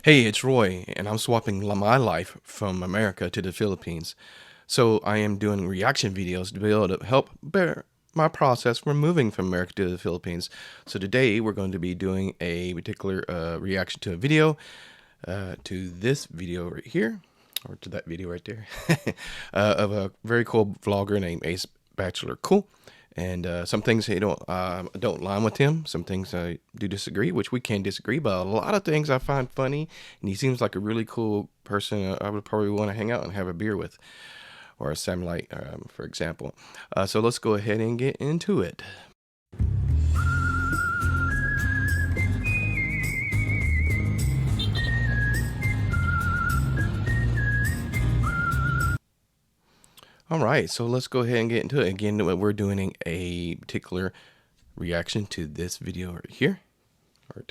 Hey, it's Roy, and I'm swapping my life from America to the Philippines. So I am doing reaction videos to be able to help bear my process from moving from America to the Philippines. So today we're going to be doing a particular reaction to a video, to this video right here, or to that video right there, of a very cool vlogger named Ace Bachelor Cool. And some things I don't line with him. Some things I do disagree, which we can disagree. But a lot of things I find funny, and he seems like a really cool person. I would probably want to hang out and have a beer with, or a Sam Light, for example. So let's go ahead and get into it. All right, so let's go ahead and get into it. Again, we're doing a particular reaction to this video right here. Or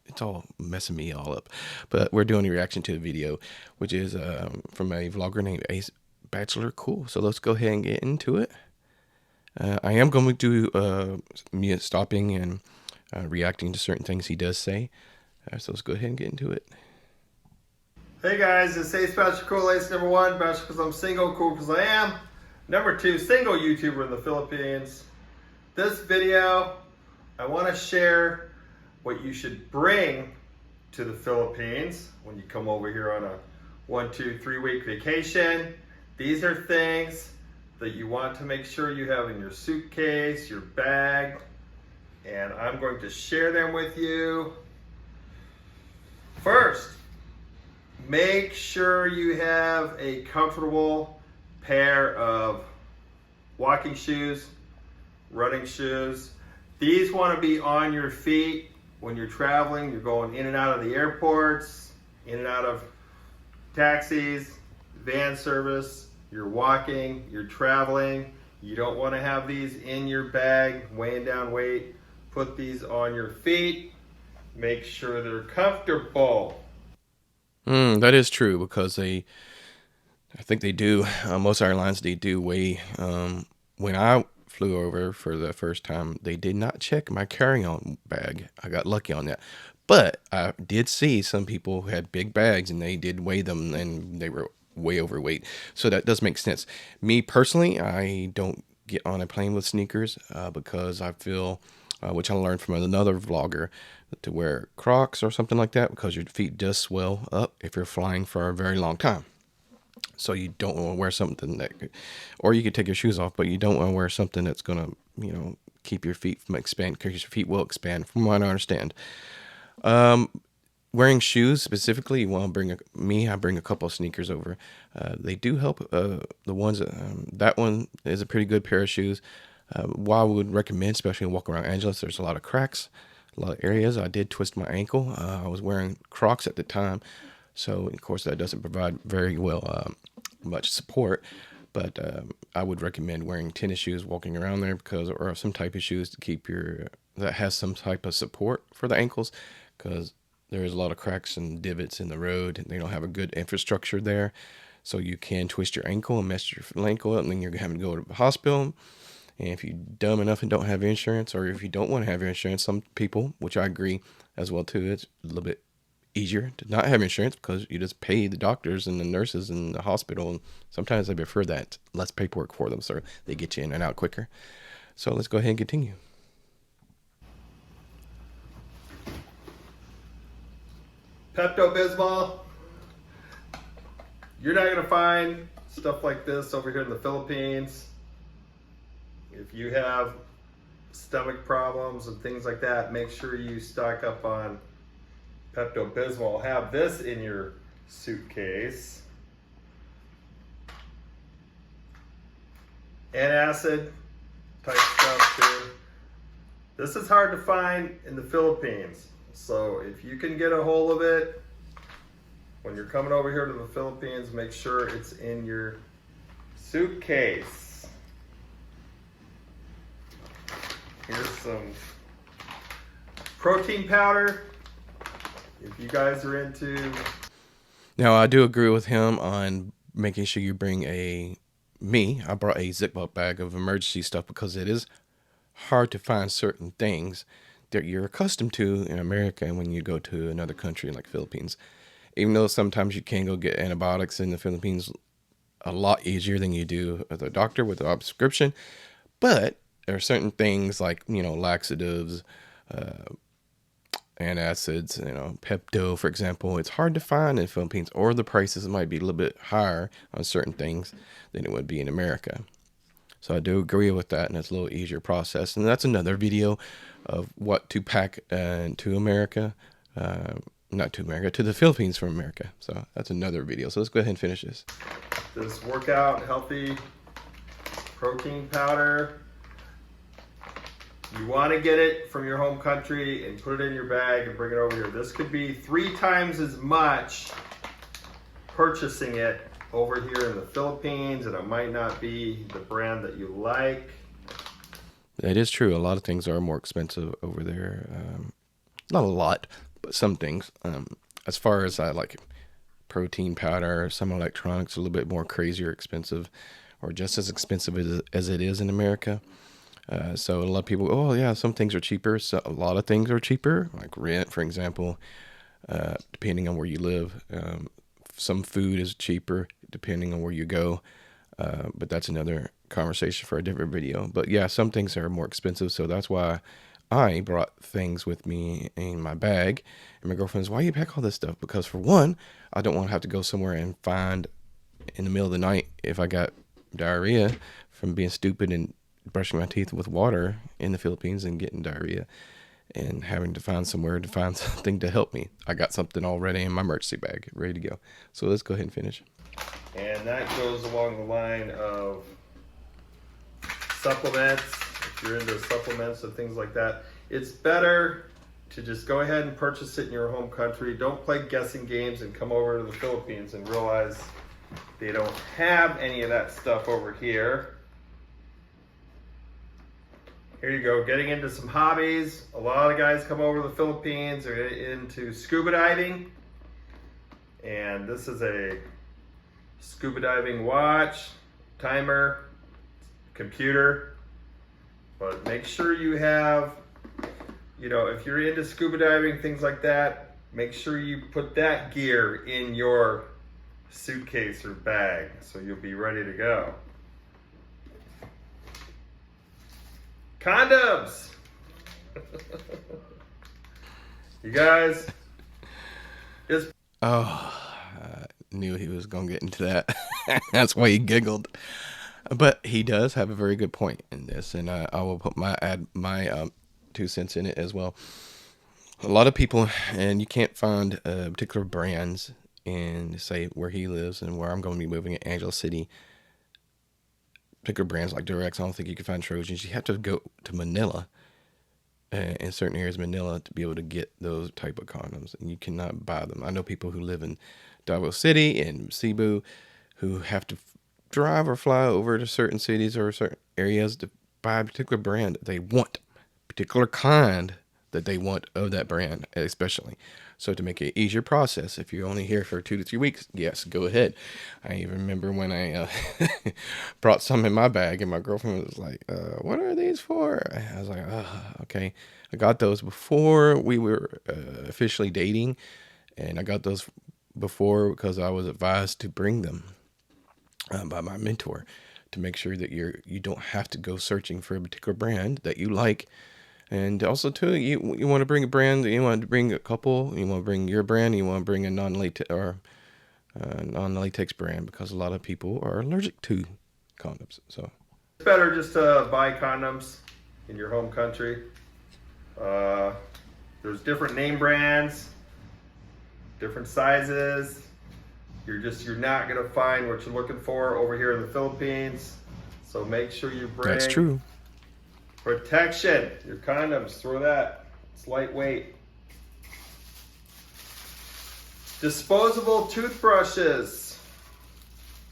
it's all messing me all up. But we're doing a reaction to a video, which is from a vlogger named Ace Bachelor Cool. So let's go ahead and get into it. I am going to do me stopping and reacting to certain things he does say. So let's go ahead and get into it. Hey guys, it's Ace Bachelor Cool. Ace number one, Bachelor because I'm single, cool because I am. Number two, single YouTuber in the Philippines. This video, I want to share what you should bring to the Philippines when you come over here on a 1, 2, 3 week vacation. These are things that you want to make sure you have in your suitcase, your bag, and I'm going to share them with you. First, make sure you have a comfortable pair of walking shoes, running shoes. These want to be on your feet when you're traveling. You're going in and out of the airports, in and out of taxis, van service. You're walking, you're traveling. You don't want to have these in your bag, weighing down weight. Put these on your feet. Make sure they're comfortable. That is true because I think they do. Most airlines they do weigh. When I flew over for the first time, they did not check my carry-on bag. I got lucky on that, but I did see some people who had big bags and they did weigh them and they were way overweight. So that does make sense. Me personally, I don't get on a plane with sneakers because I feel, which I learned from another vlogger, to wear Crocs or something like that because your feet does swell up if you're flying for a very long time. So you don't want to wear something that, or you could take your shoes off, but you don't want to wear something that's gonna, keep your feet from expand because your feet will expand, from what I understand. Wearing shoes specifically, you want to I bring a couple of sneakers over. They do help. The ones that one is a pretty good pair of shoes. What I would recommend, especially walking around Angeles, there's a lot of cracks, a lot of areas. I did twist my ankle. I was wearing Crocs at the time, so of course that doesn't provide very much support. But I would recommend wearing tennis shoes walking around there or some type of shoes to keep that has some type of support for the ankles, because there's a lot of cracks and divots in the road and they don't have a good infrastructure there. So you can twist your ankle and mess your ankle up, and then you're having to go to the hospital. And if you're dumb enough and don't have insurance, or if you don't want to have insurance, some people, which I agree as well too, it's a little bit easier to not have insurance because you just pay the doctors and the nurses in the hospital. And sometimes I prefer that, less paperwork for them, so they get you in and out quicker. So let's go ahead and continue. Pepto-Bismol. You're not going to find stuff like this over here in the Philippines. If you have stomach problems and things like that, make sure you stock up on Pepto-Bismol. Have this in your suitcase. Antacid type stuff too. This is hard to find in the Philippines. So if you can get a hold of it, when you're coming over here to the Philippines, make sure it's in your suitcase. Here's some protein powder. If you guys are into... Now, I do agree with him on making sure you bring I brought a Ziploc bag of emergency stuff because it is hard to find certain things that you're accustomed to in America and when you go to another country like Philippines. Even though sometimes you can go get antibiotics in the Philippines a lot easier than you do at the doctor with a prescription, but there are certain things like, laxatives, antacids, Pepto, for example. It's hard to find in the Philippines, or the prices might be a little bit higher on certain things than it would be in America. So I do agree with that, and it's a little easier process. And that's another video of what to pack to America, not to America, to the Philippines from America. So that's another video. So let's go ahead and finish this. This workout healthy protein powder. You want to get it from your home country and put it in your bag and bring it over here. This could be 3 times as much purchasing it over here in the Philippines, and it might not be the brand that you like. It is true. A lot of things are more expensive over there. Not a lot, but some things. As far as like protein powder, some electronics, a little bit more crazy or expensive, or just as expensive as it is in America. So a lot of people, oh yeah, some things are cheaper. So a lot of things are cheaper, like rent, for example, depending on where you live. Some food is cheaper depending on where you go. But that's another conversation for a different video. But yeah, some things are more expensive. So that's why I brought things with me in my bag. And my girlfriend's, why you pack all this stuff? Because for one, I don't want to have to go somewhere and find in the middle of the night if I got diarrhea from being stupid and brushing my teeth with water in the Philippines and getting diarrhea and having to find somewhere to find something to help me. I got something already in my emergency bag, ready to go. So let's go ahead and finish. And that goes along the line of supplements. If you're into supplements and things like that, it's better to just go ahead and purchase it in your home country. Don't play guessing games and come over to the Philippines and realize they don't have any of that stuff over here. Here you go, getting into some hobbies. A lot of guys come over to the Philippines, they're into scuba diving. And this is a scuba diving watch, timer, computer. But make sure you have, if you're into scuba diving, things like that, make sure you put that gear in your suitcase or bag so you'll be ready to go. Condoms! You guys, I knew he was going to get into that. That's why he giggled. But he does have a very good point in this, and I will put my 2 cents in it as well. A lot of people, and you can't find particular brands in, say, where he lives and where I'm going to be moving in Angeles City. Particular brands like Durex, I don't think you can find Trojans. You have to go to Manila, in certain areas of Manila, to be able to get those type of condoms, and you cannot buy them. I know people who live in Davao City and Cebu who have to drive or fly over to certain cities or certain areas to buy a particular brand that they want, particular kind that they want of that brand, especially. So to make it an easier process, if you're only here for 2 to 3 weeks, yes, go ahead. I even remember when I brought some in my bag, and my girlfriend was like, what are these for? I was like, okay. I got those before we were officially dating, and I got those before because I was advised to bring them by my mentor to make sure that you don't have to go searching for a particular brand that you like. And also, too, you want to bring a brand, you want to bring a couple, you want to bring your brand, you want to bring a non-latex brand, because a lot of people are allergic to condoms. So it's better just to buy condoms in your home country. There's different name brands, different sizes. You're not going to find what you're looking for over here in the Philippines. So make sure you bring... That's true. Protection, your condoms, throw that. It's lightweight. Disposable toothbrushes.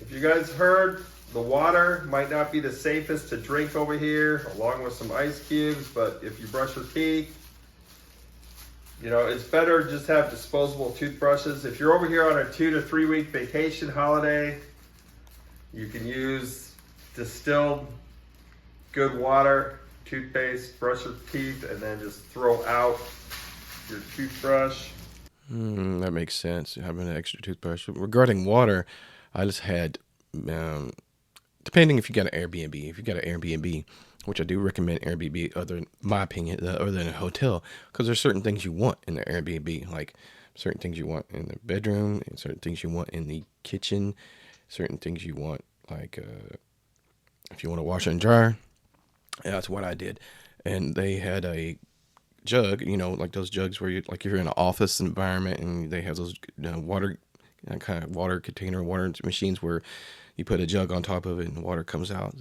If you guys heard, the water might not be the safest to drink over here, along with some ice cubes, but if you brush your teeth, it's better just have disposable toothbrushes. If you're over here on a 2 to 3 week vacation holiday, you can use distilled good water toothpaste, brush your teeth, and then just throw out your toothbrush. That makes sense. Having an extra toothbrush. Regarding water, I just had, depending if you got an Airbnb. If you got an Airbnb, which I do recommend Airbnb, my opinion, other than a hotel, because there's certain things you want in the Airbnb, like certain things you want in the bedroom, and certain things you want in the kitchen, certain things you want, like if you want to wash and dryer. That's what I did. And they had a jug, like those jugs where like if you're in an office environment and they have those water, kind of water container, water machines where you put a jug on top of it and water comes out.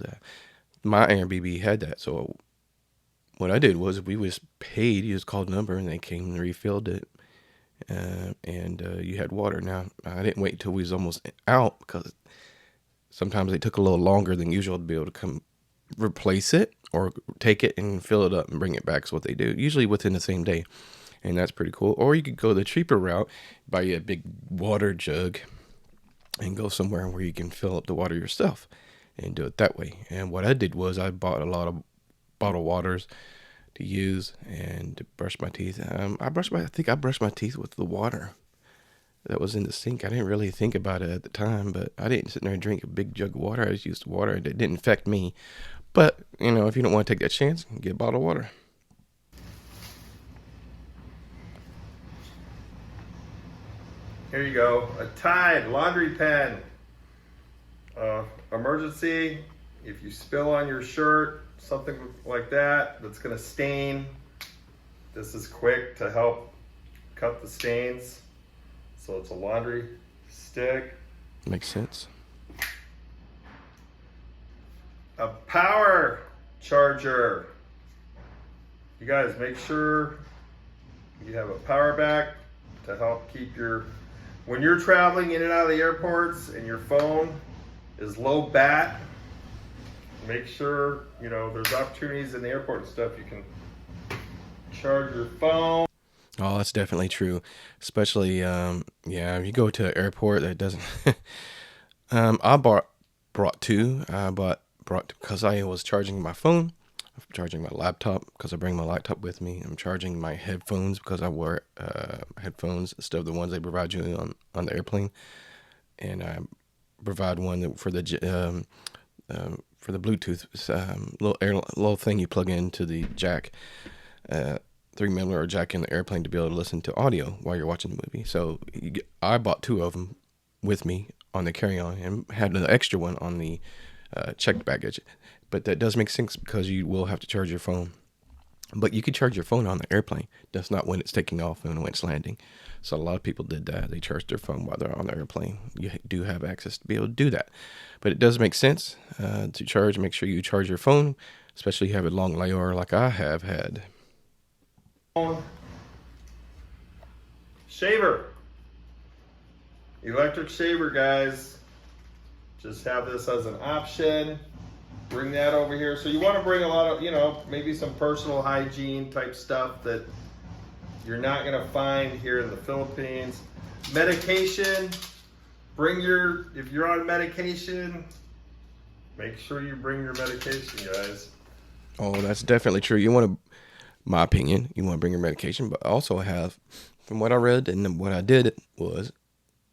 My Airbnb had that. So what I did was we was paid, you just called a number and they came and refilled it. And you had water. Now, I didn't wait until we was almost out because sometimes they took a little longer than usual to be able to come replace it or take it and fill it up and bring it back. Is what they do, usually within the same day. And that's pretty cool. Or you could go the cheaper route, buy you a big water jug and go somewhere where you can fill up the water yourself and do it that way. And what I did was I bought a lot of bottled waters to use and to brush my teeth. I think I brushed my teeth with the water that was in the sink. I didn't really think about it at the time, but I didn't sit there and drink a big jug of water. I just used the water. It didn't affect me. But, if you don't want to take that chance, get bottled water. Here you go, a Tide laundry pen. Emergency, if you spill on your shirt, something like that's gonna stain. This is quick to help cut the stains. So it's a laundry stick. Makes sense. A power charger. You guys make sure you have a power bank to help keep when you're traveling in and out of the airports and your phone is low bat, make sure, there's opportunities in the airport and stuff. You can charge your phone. Oh, that's definitely true. Especially, if you go to an airport that doesn't, I brought two. I brought because I was charging my phone. I'm charging my laptop because I bring my laptop with me. I'm charging my headphones because I wear headphones instead of the ones they provide you on the airplane. And I provide one for the Bluetooth little thing you plug into the jack, 3mm jack in the airplane to be able to listen to audio while you're watching the movie. So I bought two of them with me on the carry-on and had an extra one on the checked baggage. But that does make sense because you will have to charge your phone. But you can charge your phone on the airplane. That's not when it's taking off and when it's landing. So a lot of people did that. They charged their phone while they're on the airplane. You do have access to be able to do that. But it does make sense to charge. Make sure you charge your phone, especially if you have a long layover like I have had. Shaver. Electric shaver, guys. Just have this as an option. Bring that over here. So you want to bring a lot of, maybe some personal hygiene type stuff that you're not going to find here in the Philippines. Medication. If you're on medication, make sure you bring your medication, guys. Oh, that's definitely true. My opinion, you want to bring your medication, but also from what I read and what I did was,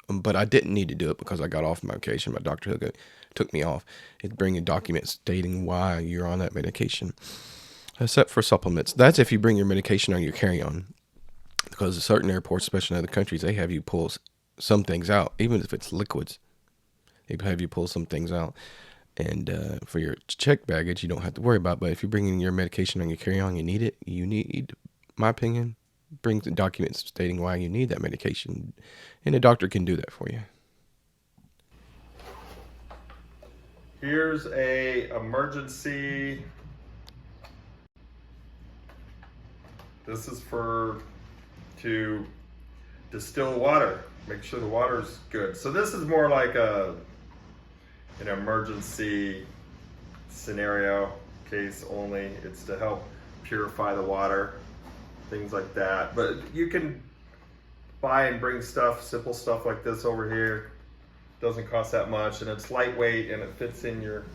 but I didn't need to do it because I got off medication. My doctor took me off. It's bring a document stating why you're on that medication, except for supplements. That's if you bring your medication on your carry-on, because certain airports, especially in other countries, they have you pull some things out, even if it's liquids. They have you pull some things out. And for your checked baggage, you don't have to worry about. But if you're bringing your medication on your carry-on, you need, my opinion, bring the documents stating why you need that medication. And a doctor can do that for you. Here's a emergency. This is to distill water. Make sure the water's good. So this is more like an emergency scenario case only. It's to help purify the water, things like that. But you can buy and bring simple stuff like this over here. Doesn't cost that much, and it's lightweight and it fits in your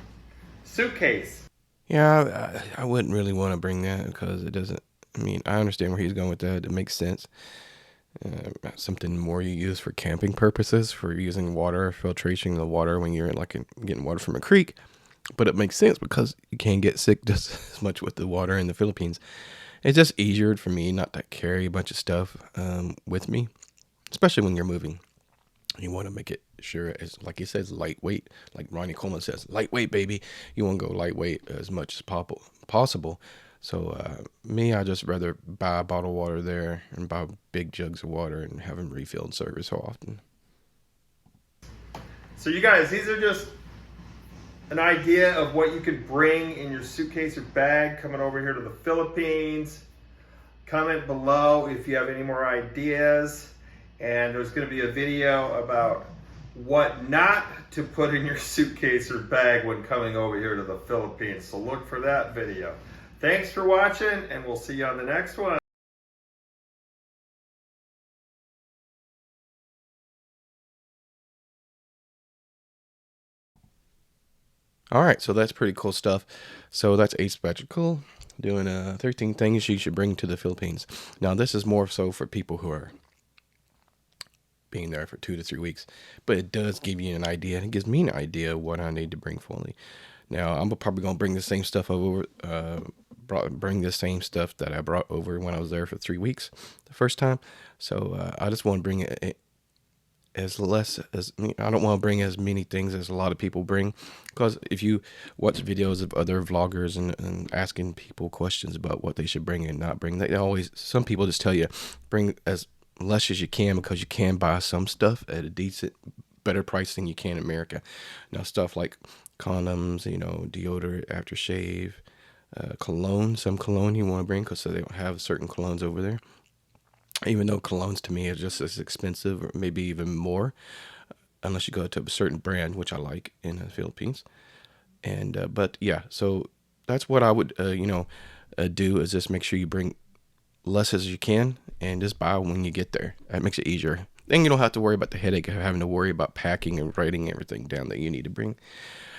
suitcase. Yeah, I wouldn't really want to bring that because it doesn't. I mean, I understand where he's going with that. It makes sense. Something more you use for camping purposes, for using water filtration of the water when you're getting water from a creek. But it makes sense because you can't get sick just as much with the water in the Philippines. It's just easier for me not to carry a bunch of stuff with me, especially when you're moving. You want to make it sure it's like he says lightweight, like Ronnie Coleman says, lightweight, baby. You want to go lightweight as much as possible. So me, I just rather buy a bottle of water there and buy big jugs of water and have them refilled every so often. So you guys, these are just an idea of what you could bring in your suitcase or bag coming over here to the Philippines. Comment below if you have any more ideas. And there's going to be a video about what not to put in your suitcase or bag when coming over here to the Philippines. So look for that video. Thanks for watching, and we'll see you on the next one. All right, so that's pretty cool stuff. So that's asymmetrical, doing 13 things you should bring to the Philippines. Now, this is more so for people who are being there for 2 to 3 weeks, but it does give you an idea, and it gives me an idea of what I need to bring fully. Now, I'm probably gonna bring the same stuff over, bring the same stuff that I brought over when I was there for 3 weeks the first time. So I just want to bring it as less as I don't want to bring as many things as a lot of people bring, because if you watch videos of other vloggers and asking people questions about what they should bring and not bring, they always, some people just tell you bring as less as you can because you can buy some stuff at a decent, better price than you can in America. Now stuff like condoms, deodorant, aftershave, cologne, some cologne you want to bring because they don't have certain colognes over there. Even though colognes to me are just as expensive or maybe even more, unless you go to a certain brand, which I like in the Philippines. And but yeah, so that's what I would do, is just make sure you bring less as you can and just buy when you get there. That makes it easier. Then you don't have to worry about the headache of having to worry about packing and writing everything down that you need to bring.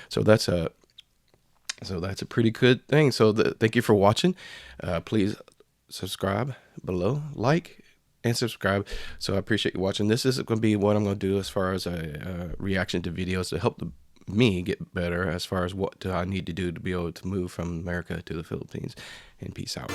So that's a pretty good thing. So thank you for watching. Please subscribe below, like, and subscribe. So I appreciate you watching. This is going to be what I'm going to do as far as a reaction to videos to help me get better as far as what do I need to do to be able to move from America to the Philippines. And peace out.